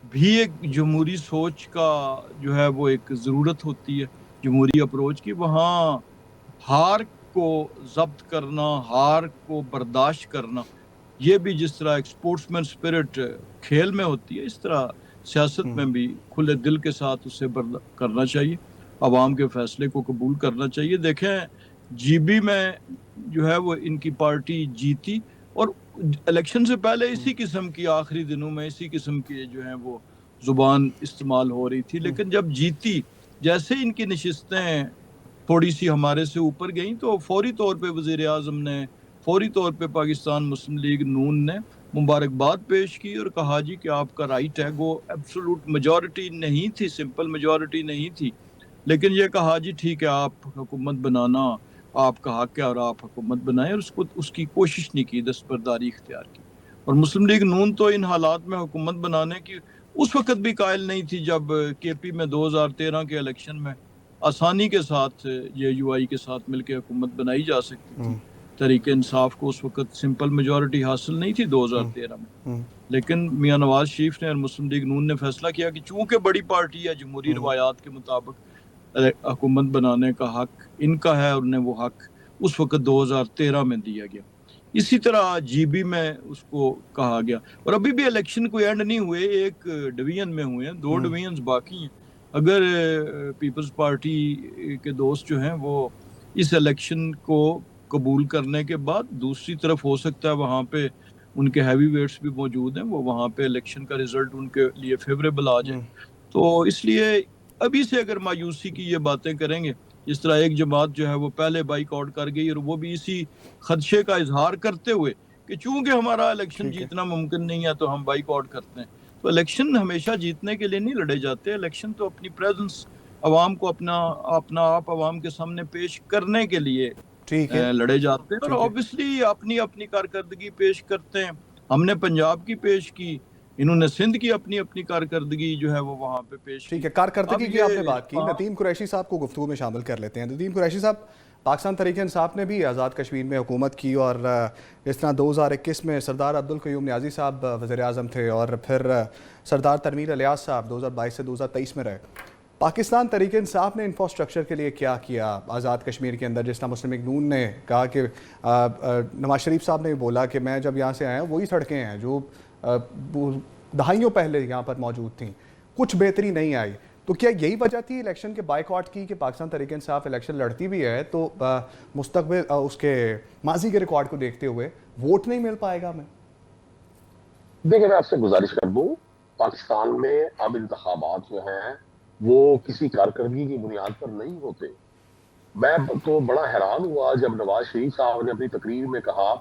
भी एक जमहूरी सोच का जो है वो एक ज़रूरत होती है, जमहूरी अप्रोच की, वहाँ हार को जब्त करना, हार को बर्दाश्त करना, ये भी जिस तरह एक स्पोर्ट्समैन स्पिरिट खेल में होती है, इस तरह सियासत में भी खुले दिल के साथ उसे करना चाहिए, आवाम के फैसले को कबूल करना चाहिए। देखें, जीबी में जो है वो इनकी पार्टी जीती, और इलेक्शन से पहले इसी किस्म की आखिरी दिनों में इसी किस्म की जो है वो जुबान इस्तेमाल हो रही थी, लेकिन जब जीती, जैसे इनकी नशिस्तें थोड़ी सी हमारे से ऊपर गई तो फौरी तौर पे वज़ीर आज़म ने, फौरी तौर पे पाकिस्तान मुस्लिम लीग नून ने मुबारकबाद पेश की और कहा जी कि आपका राइट है। वो एब्सोल्यूट मेजॉरिटी नहीं थी, सिंपल मेजॉरिटी नहीं थी, लेकिन ये कहा जी ठीक है, आप हुकूमत बनाना आपका हक है और आप हुकूमत बनाएं, और उसको उसकी कोशिश नहीं की, दस्तबरदारी इख्तियार की। और मुस्लिम लीग नून तो इन हालात में हुकूमत बनाने की उस वक्त भी कायल नहीं थी जब केपी में 2013 के इलेक्शन में आसानी के साथ ये यूआई के साथ मिलकर हुकूमत बनाई जा सकती थी। तरीके इंसाफ को उस वक्त सिंपल मेजॉरिटी हासिल नहीं थी 2013 में, लेकिन मियां नवाज शरीफ ने और मुस्लिम लीग नून ने फैसला किया कि चूंकि बड़ी पार्टी है, जमहूरी रवायात के मुताबिक हुकूमत बनाने का हक इनका है, और उन्हें वो हक उस वक्त 2013 में दिया गया। इसी तरह जीबी में उसको कहा गया, और अभी भी इलेक्शन कोई एंड नहीं हुए, एक डिवीजन में हुए हैं, 2 डिवीजन बाकी हैं। अगर पीपल्स पार्टी के दोस्त जो हैं वो इस इलेक्शन को कबूल करने के बाद दूसरी तरफ हो सकता है वहाँ पे उनके हैवी वेट्स भी मौजूद हैं, वो वहाँ पे इलेक्शन का रिजल्ट उनके लिए फेवरेबल आ जाए। तो इसलिए अभी से अगर मायूसी की ये बातें करेंगे, इस तरह एक जमात जो है वो पहले बाइकआउट कर गई, और वो भी इसी खदशे का इजहार करते हुए कि चूंकि हमारा इलेक्शन जीतना मुमकिन नहीं है तो हम बाइकआउट करते हैं। तो इलेक्शन हमेशा जीतने के लिए नहीं लड़े जाते, इलेक्शन तो अपनी प्रेजेंस आवाम को अपना अपना आप आवाम के सामने पेश करने के लिए लड़े जाते हैं, और ऑब्वियसली अपनी अपनी कारकर्दगी पेश करते हैं। हमने पंजाब की पेश की, इन्होंने सिंध की अपनी अपनी कारकर्दगी जो है वो वहाँ पे पेश की। ठीक है, कारकर्दगी की आपने बात की, नदीम कुरैशी साहब को गुफ्तगू में शामिल कर लेते हैं। नदीम कुरैशी साहब, पाकिस्तान तहरीक इंसाफ ने भी आज़ाद कश्मीर में हुकूमत की, और इस तरह 2021 में सरदार अब्दुल क़य्यूम नियाज़ी साहब वज़ीर आज़म थे, और फिर सरदार तनवीर इलियास साहब 2022 से 2023 में रहे। पाकिस्तान तहरीक इंसाफ ने इंफ्रास्ट्रक्चर के लिए क्या किया आज़ाद कश्मीर के अंदर? जिस तरह मुस्लिम लीग नून ने कहा कि नवाज शरीफ साहब ने भी बोला कि मैं जब यहाँ से आया वही सड़कें हैं जो दहाइयों पहले यहाँ पर मौजूद थी, कुछ बेहतरी नहीं आई। तो क्या यही वजह थी इलेक्शन के बाइकआउट की कि पाकिस्तान तहरीक इंसाफ इलेक्शन लड़ती भी है तो मुस्तकबिल उसके माजी के रिकॉर्ड को देखते हुए वोट नहीं मिल पाएगा? मैं देखिए, मैं आपसे गुजारिश कर दूं, पाकिस्तान में अब इंतखाबात जो हैं वो किसी कारकर्दगी की बुनियाद पर नहीं होते। मैं तो बड़ा हैरान हुआ जब नवाज शरीफ साहब ने अपनी तकरीर में कहा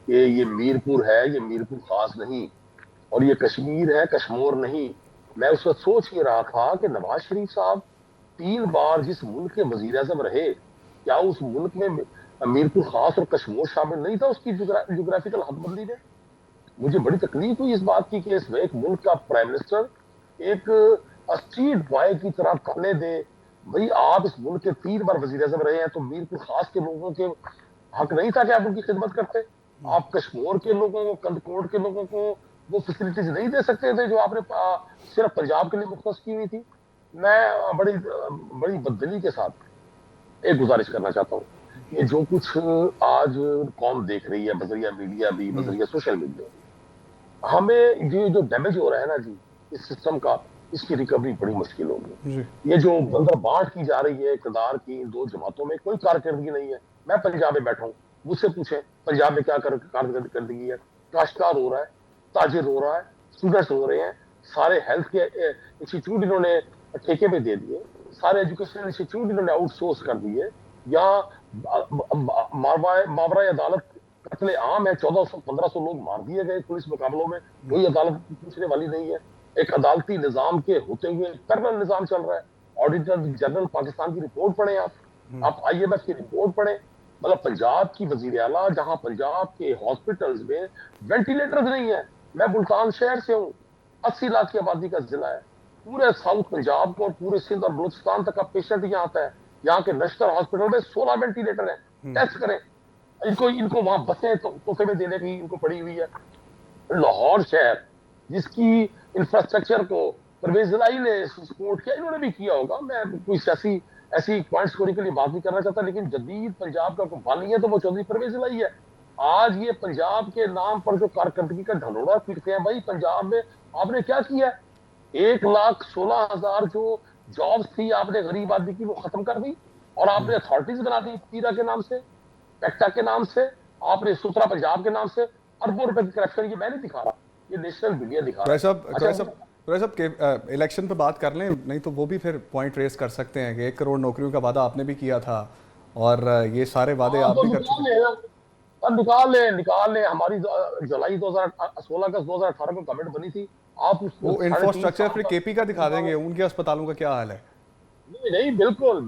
कि ये मीरपुर है, ये मीरपुर खास नहीं, और ये कश्मीर है, कश्मीर नहीं। मैं उस वक्त सोच ही रहा था कि नवाज शरीफ साहब 3 बार जिस मुल्क के वजीर आज़म रहे, क्या उस मुल्क में मीरपुर खास और कश्मीर शामिल नहीं था उसकी जोग्राफिकल हदबंदी में? मुझे बड़ी तकलीफ हुई इस बात की कि इसमें एक मुल्क का प्राइम मिनिस्टर एक स्ट्रीट बॉय की तरह कहने दे, भाई आप इस मुल्क के 3 बार वजीर आज़म रहे हैं, तो मीरपुर खास के लोगों के हक नहीं था कि आप उनकी खिदमत करते? आप कश्मीर के लोगों को, कंदकोट के लोगों को वो फैसिलिटीज नहीं दे सकते थे जो आपने सिर्फ पंजाब के लिए मुख्तस की हुई थी? मैं बड़ी बड़ी बददिली के साथ एक गुजारिश करना चाहता हूँ, ये जो कुछ आज कौम देख रही है बजरिया मीडिया भी, बजरिया सोशल मीडिया, हमें ये जो डैमेज हो रहा है ना जी इस सिस्टम का, इसकी रिकवरी बड़ी मुश्किल होगी। जी ये जो बंदा बांट की जा रही है इक़्तिदार की इन दो जमातों में, कोई कारकर्दगी नहीं है। मैं पंजाब में बैठा हूँ, मुझसे पूछे पंजाब में क्या कारकर्दगी है। काश्तकार रो रहा है, ताजिर रो रहा है, स्टूडेंट्स रो रहे हैं, सारे हेल्थ के इंस्टीट्यूट इन्होंने ठेके पे दे दिए, सारे एजुकेशनल इंस्टीट्यूट इन्होंने आउटसोर्स कर दिए। यहाँ मावरा अदालत कत्ले आम है, 1400-1500 लोग मार दिए गए पुलिस मुकाबलों में, कोई अदालत पूछने वाली नहीं है। एक अदालती निजाम के होते हुए पैरेलल निजाम चल रहा है। ऑडिटर जनरल पाकिस्तान की रिपोर्ट पढ़ें, आप IMF की रिपोर्ट पढ़ें। मतलब पंजाब की वजीर आला, जहां पंजाब के हॉस्पिटल्स में वेंटिलेटर्स नहीं है। मैं मुल्तान शहर से हूँ, 80 लाख की आबादी का जिला है। पूरे साउथ पंजाब को और पूरे सिंध और बलूचिस्तान तक का पेशेंट यहाँ आता है। यहाँ के नश्तर हॉस्पिटल में 16 वेंटिलेटर है। टेस्ट करें, इनको वहां बसें तोहफे में देने की इनको पड़ी हुई है। लाहौर शहर जिसकी इंफ्रास्ट्रक्चर को परवेज इलाही ने सपोर्ट किया, इन्होंने भी किया होगा। मैं कोई ऐसी पॉइंट स्कोरिंग के लिए बात नहीं करना चाहता, लेकिन जदीद पंजाब का बानी है तो वो चौधरी परवेज इलाही है। आज ये पंजाब के नाम पर जो कारकर्दगी का ढंढोरा पीटते हैं, भाई पंजाब में आपने क्या किया? 1,16,000 जो जॉब्स थी आपने गरीब आदमी की वो खत्म कर दी, और आपने अथॉरिटीज बना दी तीरा के नाम से, पैक्टा के नाम से, आपने सुथरा पंजाब के नाम से। अरबों रुपए की करप्शन, ये मैं नहीं दिखा रहा, ये नेशनल मीडिया दिखा रहा है। साहब के इलेक्शन पे बात कर लें, नहीं तो वो भी फिर पॉइंट रेस कर सकते हैं कि 1 करोड़ नौकरियों का वादा आपने भी किया था और ये सारे वादे आप भी कर चुके हैं। निकाल ले। हमारी जुलाई 2016 का 2018 को गवर्नमेंट बनी थी। आप वो इंफ्रास्ट्रक्चर फिर KP का दिखा देंगे, उनके अस्पतालों का क्या हाल है? नहीं, बिल्कुल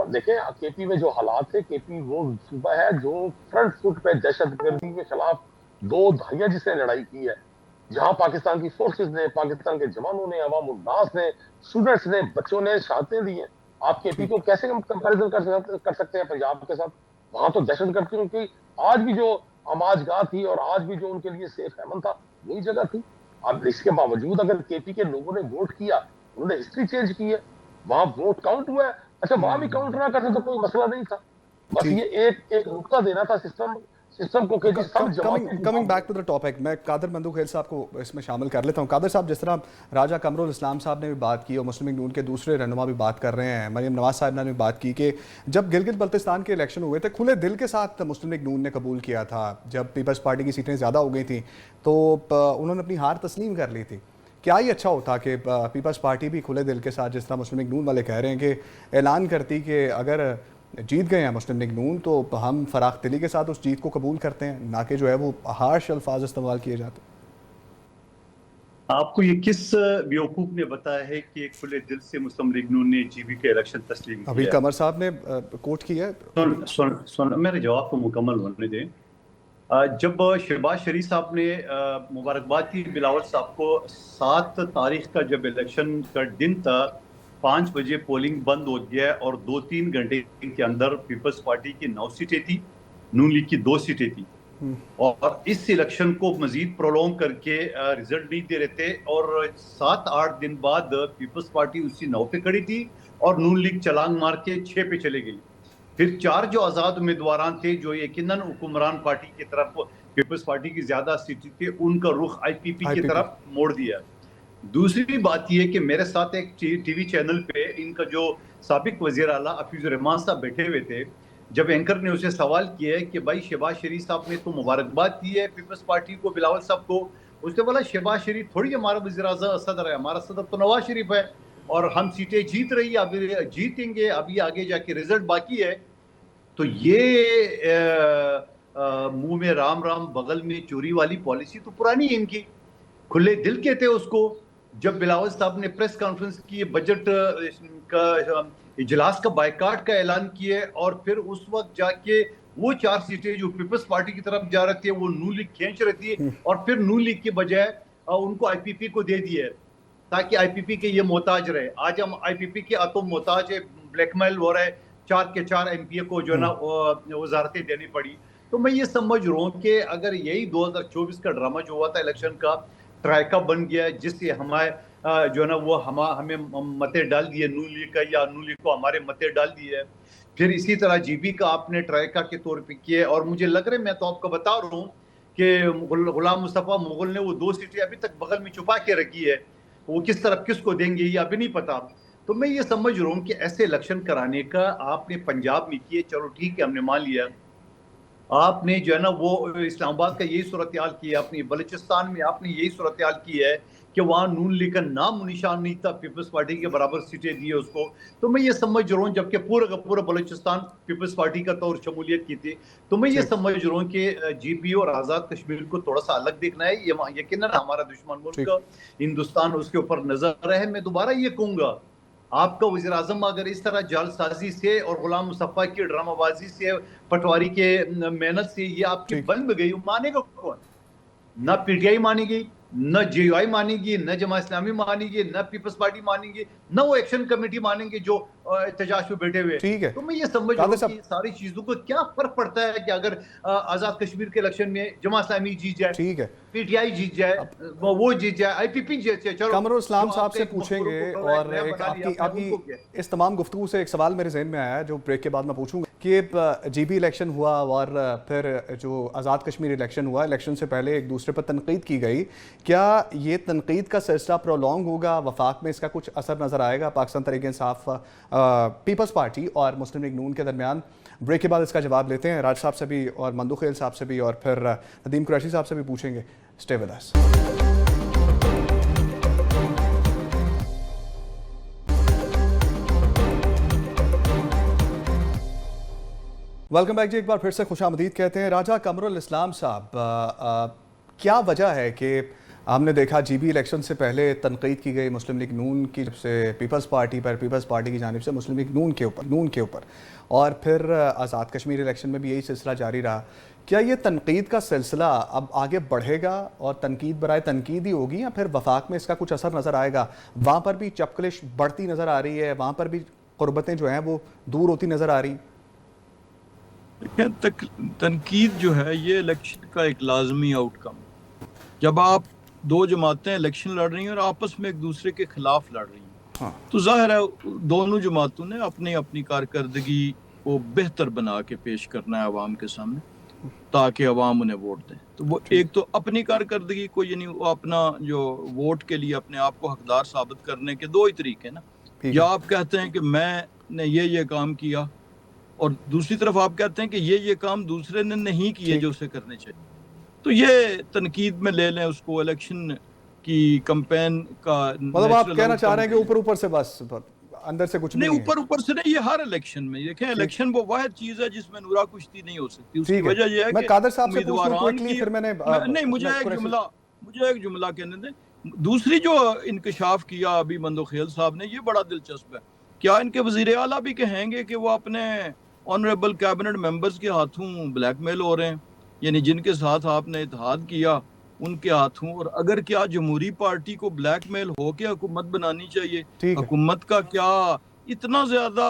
देखें KP में जो हालात थे, KP वो सूबा है जो फ्रंट फुट पे दहशतगर्दी के खिलाफ 2 दहाइयां जिसने लड़ाई की है, जहां पाकिस्तान की फोर्सेस ने, पाकिस्तान के जवानों ने, अवाम उन्नास ने, स्टूडेंट्स ने, बच्चों ने शहादतें दी हैं। आप KP को कैसे कंपैरिजन कर सकते हैं पंजाब के साथ? वहां तो दहशतगर्दी की आज भी जो आमाजगाह थी और आज भी जो उनके लिए सेफ हेमन था, वही जगह थी। अब इसके बावजूद अगर KP के लोगों ने वोट किया, उन्होंने हिस्ट्री चेंज की है, वहां वोट काउंट हुआ है। अच्छा, वहां भी काउंट ना करते तो कोई मसला नहीं था, बस ये एक नुक्ता देना था सिस्टम को। Coming back to the topic, मैं कादर मंदूखेल साहब को इसमें शामिल कर लेता हूँ। कादर साहब, जिस तरह राजा कमरुल इस्लाम साहब ने भी बात की और मुस्लिम लीग नून के दूसरे रहनुमा भी बात कर रहे हैं, मरियम नवाज साहब ने भी बात की कि जब गिलगित बल्तिस्तान के इलेक्शन हुए थे, खुले दिल के साथ मुस्लिम लीग नून ने कबूल किया था। जब पीपल्स पार्टी की सीटें ज़्यादा हो गई थी तो उन्होंने अपनी हार तस्लीम कर ली थी। क्या ही अच्छा होता कि पीपल्स पार्टी भी खुले दिल के साथ, जिस तरह मुस्लिम लीग नून वाले कह रहे हैं, कि ऐलान करती कि अगर जीत गए हैं मुस्लिम लीग नून तो हम फराख दिली के साथ उस जीत को कबूल करते हैं, ना कि जो है वो हार्श अल्फाज इस्तेमाल किए जाते हैं। आपको ये किस बेवकूफ ने बताया है कि खुले दिल से मुस्लिम लीग नून ने GB के इलेक्शन तस्लीम किया? अभी कमर साहब ने कोट किया है। सुन मेरे जवाब को मुकम्मल होने दें। जब शहबाज शरीफ साहब ने मुबारकबाद दी बिलावल साहब को, 7 तारीख का जब इलेक्शन का दिन था, 5 बजे पोलिंग बंद हो गया और 2-3 घंटे के अंदर पीपल्स पार्टी की 9 सीटें थी, नून लीग की 2 सीटें थी, और इस इलेक्शन को मजीद प्रोलॉन्ग करके रिजल्ट नहीं दे रहे थे। और 7-8 दिन बाद पीपल्स पार्टी उसी 9 पे खड़ी थी और नून लीग छलांग मार के 6 पे चले गई। फिर 4 जो आज़ाद उम्मीदवार थे, जो यकीनन हुक्मरान पार्टी की तरफ, पीपल्स पार्टी की ज्यादा सीटें थे, उनका रुख IPP की तरफ मोड़ दिया। दूसरी बात यह कि मेरे साथ एक TV चैनल पे इनका जो साबिक वजीर आला हफीजुर रहमान साहब बैठे हुए थे, जब एंकर ने उसे सवाल किया कि भाई शहबाज शरीफ साहब ने तो मुबारकबाद दी है पीपल्स पार्टी को, बिलावल साहब को, उसने बोला शहबाज शरीफ थोड़ी हमारा वज़ीर आज़म सदर है, हमारा सदर तो नवाज शरीफ है, और हम सीटें जीत रही है, अभी जीतेंगे, अभी आगे जाके रिजल्ट बाकी है। तो ये मुंह में राम राम बगल में चोरी वाली पॉलिसी तो पुरानी है इनकी। खुले दिल के थे उसको। जब बिलावल साहब ने प्रेस कॉन्फ्रेंस की, बजट का इजलास का बायकाट का ऐलान किया, और फिर उस वक्त जाके वो 4 सीटें जो पीपल्स पार्टी की तरफ जा रही थी वो नून लीग खींच रही थी, और फिर नून लीग के बजाय उनको IPP को दे दिए ताकि IPP के ये मोहताज रहे। आज हम IPP के आतम मोहताज है, ब्लैकमेल हो रहा है, 4 के 4 MPA को जो ना वजारतें देनी पड़ी। तो मैं ये समझ रहा हूँ कि अगर यही 2024 का ड्रामा जो हुआ था इलेक्शन का ट्रायका बन गया, जिससे हमारे जो है ना वो हमें मतें डाल दिए नून लीग का, या नून लीग को हमारे मतें डाल दिए। फिर इसी तरह जीबी का आपने ट्राइका के तौर पे किए, और मुझे लग रहा है, मैं तो आपको बता रहा हूँ कि गुलाम मुस्तफ़ा मुगल ने वो 2 सीटें अभी तक बगल में छुपा के रखी है, वो किस तरफ किसको देंगे ये अभी नहीं पता। तो मैं ये समझ रहा हूँ कि ऐसे इलेक्शन कराने का आपने पंजाब में किए, चलो ठीक है, हमने मान लिया। आपने जो है ना वो इस्लामाबाद का यही सूरत हाल की है, अपनी बलूचिस्तान में आपने यही सूरत हाल की है कि वहाँ नून लीग का नाम निशान नहीं था, पीपल्स पार्टी के बराबर सीटें दी है उसको। तो मैं ये समझ रहा हूँ, जबकि पूरा का पूरा बलूचिस्तान पीपल्स पार्टी का तौर शमूलियत की थी। तो मैं ये समझ रहा हूँ कि जीपी और आज़ाद कश्मीर को थोड़ा सा अलग देखना है। ये यकीनन हमारा दुश्मन मुल्क हिंदुस्तान उसके ऊपर नजर है। मैं दोबारा ये कहूँगा, आपका वज़ीर आज़म अगर इस तरह जालसाजी से और गुलाम मुस्तफ़ा की ड्रामाबाजी से, पटवारी के मेहनत से ये आपकी बन में गई, मानेगा कौन? ना पीटीआई मानेगी, न जेयूआई मानेगी, न जमा इस्लामी मानेगी, न पीपल्स पार्टी मानेगी, न वो एक्शन कमेटी मानेंगे जो एहतजाज पे बैठे हुए। ठीक है, तो मैं ये समझ रहा हूँ कि सारी चीजों को क्या फर्क पड़ता है कि अगर आजाद कश्मीर के इलेक्शन में जमा इस्लामी जीत जाए, ठीक है, पीटीआई जीत जाए, वो जीत जाए, आईपीपी जीत जाए, चलो कमरुल इस्लाम साहब से पूछेंगे। और एक आपकी इस तमाम गुफ्तगू से एक सवाल मेरे जहन में आया है जो ब्रेक के बाद मैं पूछूंगा कि जीबी इलेक्शन हुआ और फिर जो आज़ाद कश्मीर इलेक्शन हुआ, इलेक्शन से पहले एक दूसरे पर तनकीद की गई, क्या ये तनकीद का सिलसिला प्रोलॉन्ग होगा? वफाक में इसका कुछ असर नज़र आएगा पाकिस्तान तहरीक इंसाफ पीपल्स पार्टी और मुस्लिम लीग नून के दरमियान? ब्रेक के बाद इसका जवाब लेते हैं, राज साहब से भी और मंदू खेल साहब से भी, और फिर नदीम कुरैशी साहब से भी पूछेंगे। Stay with us. Welcome back ji, एक बार फिर से खुशामदीद कहते हैं। राजा कमरुल इस्लाम साहब, क्या वजह है कि हमने देखा जीबी इलेक्शन से पहले तनकीद की गई मुस्लिम लीग नून की से पीपल्स पार्टी पर, पीपल्स पार्टी की जानिब से मुस्लिम लीग नून के ऊपर, और फिर आज़ाद कश्मीर इलेक्शन में भी यही सिलसिला जारी रहा। क्या ये तनकीद का सिलसिला अब आगे बढ़ेगा और तनकीद बराए तनकीद ही होगी, या फिर वफाक में इसका कुछ असर नज़र आएगा? वहाँ पर भी चपकलिश बढ़ती नज़र आ रही है, वहाँ पर भी क़ुर्बतें जो हैं वो दूर होती नज़र आ रही? तनकीद जो है ये इलेक्शन का एक लाजमी आउटकम। जब आप दो जमातें इलेक्शन लड़ रही हैं और आपस में एक दूसरे के खिलाफ लड़ रही हैं, तो जाहिर है दोनों जमातों ने अपनी अपनी कारकर्दगी को बेहतर बना के पेश करना है अवाम के सामने, ताकि अवाम उन्हें वोट दें। तो वो एक तो अपनी कारकर्दगी को, यानी वो अपना जो वोट के लिए अपने आप को हकदार साबित करने के दो ही तरीके ना, या आप कहते हैं कि मैंने ये काम किया, और दूसरी तरफ आप कहते हैं कि ये काम दूसरे ने नहीं किए जो उसे करने चाहिए। तो ये तनकीद में ले लें उसको, इलेक्शन की कैंपेन का। मतलब आप कहना चाह रहे हैं कि ऊपर ऊपर से बस, अंदर से कुछ नहीं? ऊपर से नहीं, ये हर इलेक्शन में देखें, इलेक्शन वो वाहिद चीज है जिसमें नूरा कुश्ती नहीं हो सकती। उसकी वजह यह है कि कादर साहब से पूछ लूं क्विकली, फिर मैंने नहीं, मुझे एक जुमला कहने दें। दूसरी जो इंकशाफ किया अभी मंदो खेल साहब ने, ये बड़ा दिलचस्प है। क्या इनके वजीर आला भी कहेंगे कि वो अपने ऑनरेबल कैबिनेट मेंबर्स के हाथों ब्लैकमेल हो रहे हैं, यानी जिनके साथ आपने इत्तेहाद किया उनके हाथों? और अगर क्या जमहूरी पार्टी को ब्लैकमेल हो के हुकूमत बनानी चाहिए? हुकूमत का क्या इतना ज्यादा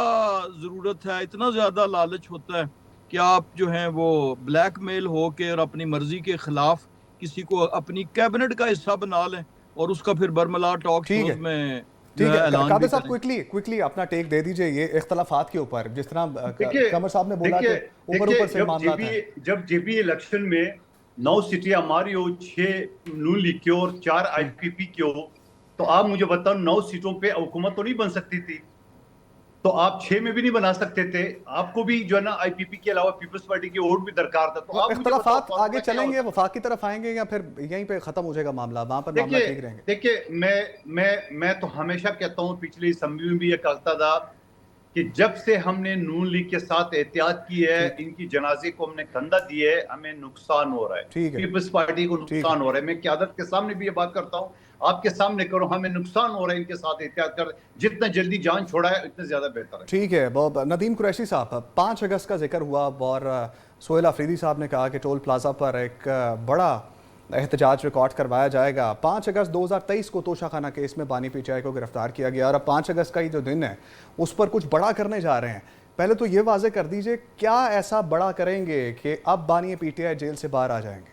जरूरत है, इतना ज्यादा लालच होता है कि आप जो हैं वो ब्लैकमेल हो के और अपनी मर्जी के खिलाफ किसी को अपनी कैबिनेट का हिस्सा बना लें और उसका फिर बरमला टॉक शोज में? ठीक है, कादर साहब क्विकली अपना टेक दे दीजिए ये इख्तलाफात के ऊपर, जिस तरह कमर साहब ने बोला कि ऊपर से मामला था। जब जीबी इलेक्शन में 9 सीटें हमारी हो, 6 नून लीग की और 4 आईपीपी की हो, तो आप मुझे बताओ 9 सीटों पे हुकूमत तो नहीं बन सकती थी, तो आप 6 में भी नहीं बना सकते थे। आपको भी जो है ना आईपीपी के अलावा पीपल्स पार्टी की वोट भी दरकार था। तो आप इख्तलाफात आगे चलेंगे, वफाक की तरफ आएंगे, या फिर यहीं पे खत्म हो जाएगा मामला, वहां पर मामला ठीक रहेंगे? देखिए, मैं तो हमेशा कहता हूँ, पिछली असेंबली में भी ये कहता था कि जब से हमने नून लीग के साथ एहतियात की है, इनकी जनाजे को हमने कंधा दी है, हमें नुकसान हो रहा है, पीपल्स पार्टी को नुकसान हो रहा है। मैं क़यादत के सामने भी ये बात करता हूँ, आपके सामने करो, हमें नुकसान हो रहा है इनके साथ एहतियात कर, जितना जल्दी जान छोड़ाए उतना ज्यादा बेहतर है। ठीक है। बहुत नदीम कुरैशी साहब, 5 अगस्त का जिक्र हुआ और सोहेल अफरीदी साहब ने कहा कि टोल प्लाजा पर एक बड़ा एहतजाज रिकॉर्ड करवाया जाएगा। 5 अगस्त 2023 को तोशाखाना केस में बानी पीटीआई को गिरफ्तार किया गया, और अब 5 अगस्त का ही जो दिन है उस पर कुछ बड़ा करने जा रहे हैं। पहले तो ये वाजे कर दीजिए, क्या ऐसा बड़ा करेंगे कि अब बानी पीटीआई जेल से बाहर आ जाएंगे?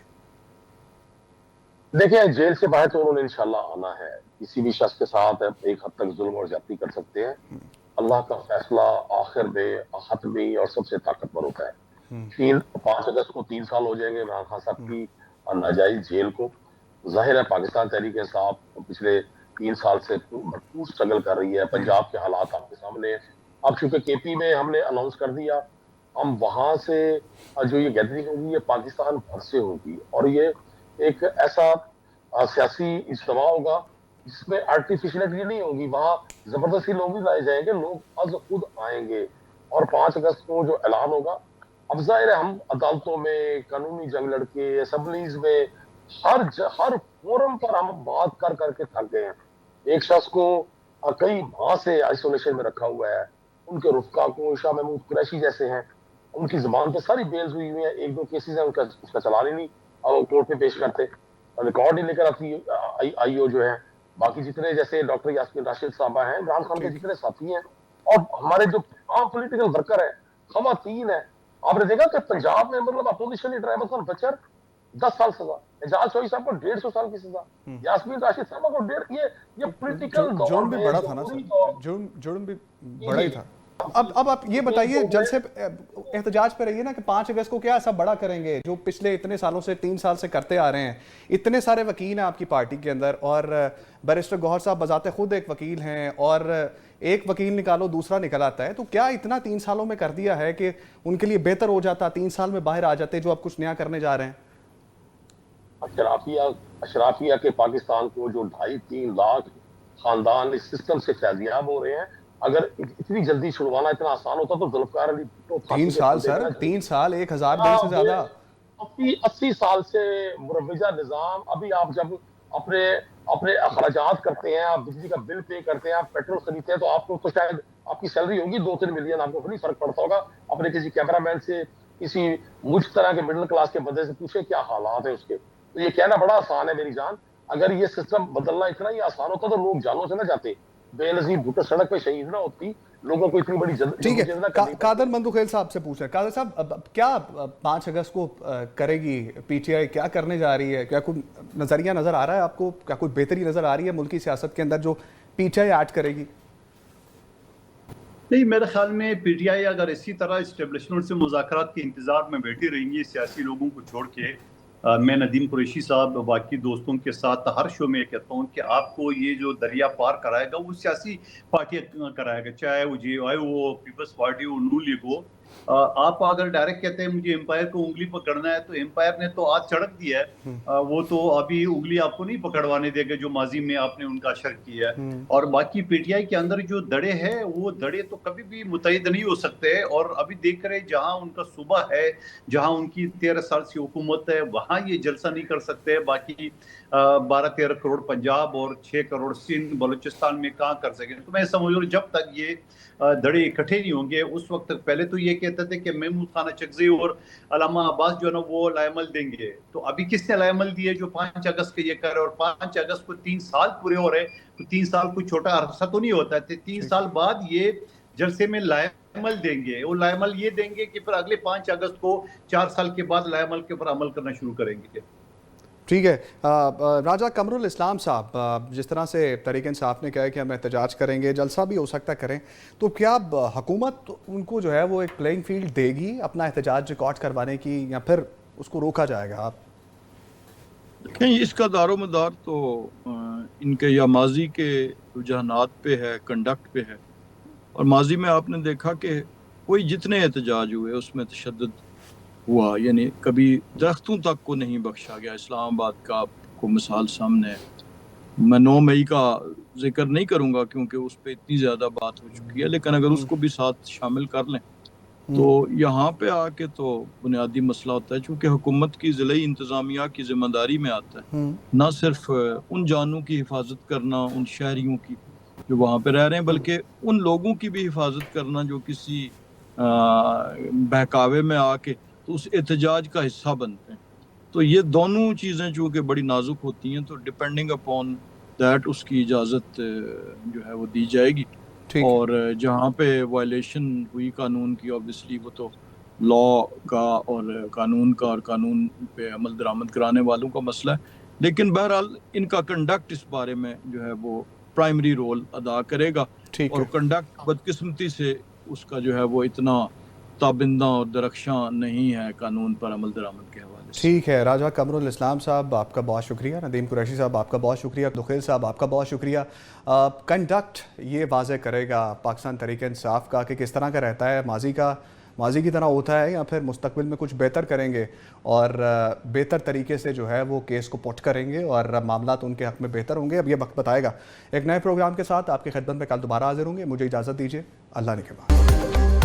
देखिए, जेल से बाहर तो उन्होंने इंशाल्लाह आना है, किसी भी शख्स के साथ एक हद तक जुल्म और ज्यादती कर सकते हैं। अल्लाह का फैसला आखिर में हतमी और सबसे ताकतवर होता है। 5 अगस्त को 3 साल हो जाएंगे इमरान खान साहब की नाजायज जेल को। जाहिर है पाकिस्तान तहरीक इंसाफ पिछले 3 साल से भरपूर स्ट्रगल कर रही है। पंजाब के हालात आपके सामने हैं। अब चूंकि केपी में हमने अनाउंस कर दिया, हम वहां से जो ये गैदरिंग होगी ये पाकिस्तान भर से होगी और ये एक ऐसा सियासी इज्तिमा होगा जिसमें आर्टिफिशियलिटी नहीं होगी। वहां जबरदस्ती लोग नहीं लाए जाएंगे, लोग अज खुद आएंगे। और 5 अगस्त को जो ऐलान होगा, अब जाहिर है हम अदालतों में कानूनी जंग लड़के असेंबलीज में हर फोरम पर हम बात कर करके थक गए हैं। एक शख्स को कई माह से आइसोलेशन में रखा हुआ है। उनके रुफका को शाह महमूद कुरैशी जैसे हैं, उनकी जबान पे सारी बेल्स हुई हुई है। 1-2 केसेस है उसका चलान ही नहीं कोर्ट में पेश करते, रिकॉर्ड नहीं लेकर आती आईओ जो है। बाकी जितने जैसे डॉक्टर यास्मीन राशिद साहबा हैं, इमरान खान के जितने साथी हैं और हमारे जो आम पॉलिटिकल वर्कर है, खवातीन है। आपने देखा कि पंजाब में मतलब अपोजिशन लीडर अहमद खान बचर 10 साल सजा, एजाज चौधरी साहब को 150 साल की सजा, यास्मीन राशिद साहब को 1.5। ये पॉलिटिकल जुर्म भी बड़ा था ना सर, जुर्म भी बड़ा ही था। अब आप ये बताइए, जब से एहतजाज पे रहिए ना कि 5 अगस्त को क्या ऐसा बड़ा करेंगे जो पिछले इतने सालों से 3 साल से करते आ रहे हैं। इतने सारे वकील हैं आपकी पार्टी के अंदर और बैरिस्टर गौहर साहब बजाते खुद एक वकील हैं और एक वकील निकालो दूसरा निकल आता है। तो क्या इतना 3 सालों में कर दिया है कि उनके लिए बेहतर हो जाता, 3 साल में बाहर आ जाते जो आप कुछ नया करने जा रहे हैं? अशराफिया के पाकिस्तान को जो 2.5-3 लाख खानदान इस सिस्टम से फैजियाब हो रहे हैं, अगर इतनी जल्दी छुड़वाना इतना आसान होता तो जुल्फकार अली भुट्टो 3 साल सर, 3 साल 1000 दिन से ज्यादा। 80 साल से मुरव्वजा निजाम। अभी आप जब अपने अपने अखराजात करते हैं, आप बिजली का बिल पे करते हैं, आप पेट्रोल खरीदते हैं, तो आपको तो शायद आपकी सैलरी होगी 2-3 मिलियन, आपको नहीं फर्क पड़ता होगा। अपने किसी कैमरामैन से, किसी मुझ तरह के मिडिल क्लास के बंदे से पूछे क्या हालात है उसके। तो ये कहना बड़ा आसान है मेरी जान। अगर ये सिस्टम बदलना इतना ही आसान होता तो लोग जानों से ना जाते, बेनजीर भुट्टो सड़क पे शहीद ना होती, लोगों को इतनी बड़ी ठीक है। कादर मंदुखेल साहब से पूछ रहे हैं, कादर साहब अब क्या 5 अगस्त को करेगी पीटीआई, क्या करने जा रही है? क्या कोई नजरिया नजर आ रहा है आपको? क्या कोई बेहतरी नजर आ रही है मुल्की सियासत के अंदर जो पीटीआई ऐड करेगी? नहीं, मेरे ख्याल में पीटीआई अगर इसी तरह इस्टेब्लिशमेंट से मुज़ाकरात के इंतजार में बैठी रहेंगी सियासी लोगों को छोड़ के, मैं नदीम कुरैशी साहब बाकी दोस्तों के साथ हर शो में कहता हूँ कि आपको ये जो दरिया पार कराएगा वो सियासी पार्टियां कराएगा, चाहे वो जेआई हो, पीपल्स पार्टी हो, नू लीग हो। आप अगर डायरेक्ट कहते हैं मुझे एम्पायर को उंगली पकड़ना है, तो एम्पायर ने तो आज चढ़क दिया है। वो तो अभी उंगली आपको नहीं पकड़वाने देगा जो माजी में आपने उनका असर किया है। और बाकी पीटीआई के अंदर जो दड़े हैं, वो दड़े तो कभी भी मुतहिद नहीं हो सकते। और अभी देख रहे जहां उनका सूबा है, जहां उनकी 13 साल से हुकूमत है, वहां ये जलसा नहीं कर सकते। बाकी 12-13 करोड़ पंजाब और 6 करोड़ सिंध बलूचिस्तान में कहाँ कर सके। तो मैं समझ रहा हूँ जब तक ये धड़े इकट्ठे नहीं होंगे उस वक्त तक, पहले तो ये कहते थे कि महमूद खान चकज़ई और अल्लामा अब्बास जो है ना वो लायमल देंगे। तो अभी किसने लायमल दिए जो 5 अगस्त के ये करे? और 5 अगस्त को 3 साल पूरे हो रहे, तो 3 साल कोई छोटा अरसा तो नहीं होता है। 3 साल बाद ये जलसे में लायमल देंगे। वो लायमल ये देंगे कि फिर अगले 5 अगस्त को 4 साल के बाद लायमल के ऊपर अमल करना शुरू करेंगे। ठीक है। राजा कमरुल इस्लाम साहब, जिस तरह से तहरीक इंसाफ ने कहा है कि हम एहतजाज करेंगे, जलसा भी हो सकता करें, तो क्या हुकूमत उनको जो है वो एक प्लेइंग फील्ड देगी अपना एहतजाज रिकॉर्ड करवाने की, या फिर उसको रोका जाएगा? आप देखें, इसका दारोमदार तो इनके या माजी के रुझानात पे है, कंडक्ट पे है। और माजी में आपने देखा कि कोई जितने एहतजाज हुए उसमें तशद्दुद हुआ, यानी कभी दरख्तों तक को नहीं बख्शा गया। इस्लामाबाद का आपको मिसाल सामने है। मैं 9 मई का जिक्र नहीं करूंगा क्योंकि उस पर इतनी ज़्यादा बात हो चुकी है, लेकिन अगर उसको भी साथ शामिल कर लें तो यहाँ पे आके तो बुनियादी मसला होता है, चूँकि हुकूमत की ज़िले इंतज़ामिया की जिम्मेदारी में आता है ना सिर्फ उन जानों की हिफाजत करना, उन शहरियों की जो वहाँ पे रह रहे हैं, बल्कि उन लोगों की भी हिफाजत करना जो किसी बहकावे में आके तो उस एहतजाज का हिस्सा बनते हैं। तो ये दोनों चीज़ें चूँकि बड़ी नाजुक होती हैं, तो डिपेंडिंग अपॉन दैट उसकी इजाज़त जो है वो दी जाएगी। और जहाँ पे वायलेशन हुई कानून की, ऑब्वियसली वो तो लॉ का और कानून का और कानून पे अमल दरामद कराने वालों का मसला है। लेकिन बहरहाल इनका कंडक्ट इस बारे में जो है वो प्राइमरी रोल अदा करेगा। ठीक और है। कंडक्ट बदकिस्मती से उसका जो है वो इतना ताबिंदा और दरख्शां नहीं है कानून पर अमल दरामद के हवाले से। ठीक है, राजा कमरुल इस्लाम साहब आपका बहुत शुक्रिया, नदीम कुरैशी साहब आपका बहुत शुक्रिया, दुखेल साहब आपका बहुत शुक्रिया। कंडक्ट ये वाज़े करेगा पाकिस्तान तहरीक इंसाफ का कि किस तरह का रहता है, माजी की तरह होता है या फिर मुस्तकबिल में कुछ बेहतर करेंगे और बेहतर तरीके से जो है वो केस को पुट करेंगे और मामला उनके हक़ में बेहतर होंगे। अब ये वक्त बताएगा। एक नए प्रोग्राम के साथ आपकी खिदमत में कल दोबारा हाजिर होंगे। मुझे इजाज़त दीजिए, अल्लाह ने के बाद।